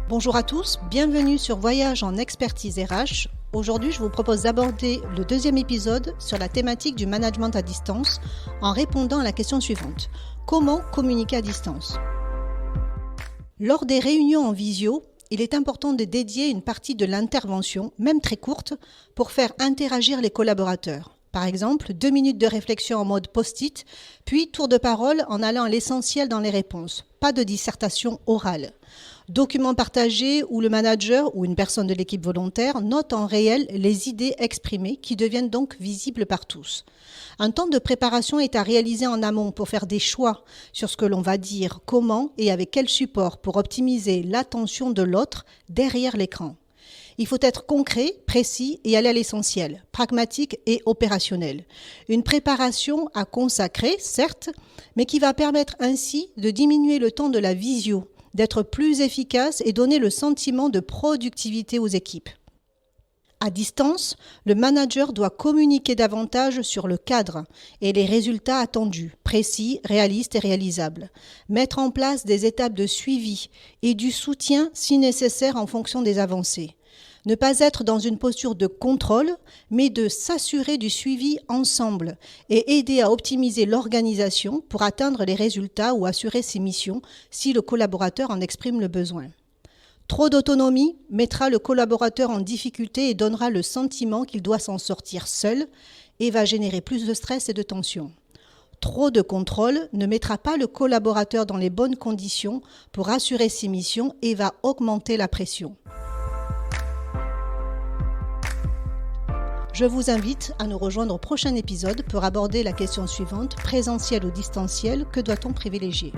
Bonjour à tous, bienvenue sur Voyage en expertise RH. Aujourd'hui, je vous propose d'aborder le deuxième épisode sur la thématique du management à distance en répondant à la question suivante. Comment communiquer à distance ? Lors des réunions en visio, il est important de dédier une partie de l'intervention, même très courte, pour faire interagir les collaborateurs. Par exemple, 2 minutes de réflexion en mode post-it, puis tour de parole en allant à l'essentiel dans les réponses. Pas de dissertation orale. Document partagé où le manager ou une personne de l'équipe volontaire note en réel les idées exprimées qui deviennent donc visibles par tous. Un temps de préparation est à réaliser en amont pour faire des choix sur ce que l'on va dire, comment et avec quel support pour optimiser l'attention de l'autre derrière l'écran. Il faut être concret, précis et aller à l'essentiel, pragmatique et opérationnel. Une préparation à consacrer, certes, mais qui va permettre ainsi de diminuer le temps de la visio, d'être plus efficace et donner le sentiment de productivité aux équipes. À distance, le manager doit communiquer davantage sur le cadre et les résultats attendus, précis, réalistes et réalisables. Mettre en place des étapes de suivi et du soutien si nécessaire en fonction des avancées. Ne pas être dans une posture de contrôle, mais de s'assurer du suivi ensemble et aider à optimiser l'organisation pour atteindre les résultats ou assurer ses missions si le collaborateur en exprime le besoin. Trop d'autonomie mettra le collaborateur en difficulté et donnera le sentiment qu'il doit s'en sortir seul et va générer plus de stress et de tension. Trop de contrôle ne mettra pas le collaborateur dans les bonnes conditions pour assurer ses missions et va augmenter la pression. Je vous invite à nous rejoindre au prochain épisode pour aborder la question suivante, présentiel ou distanciel, que doit-on privilégier ?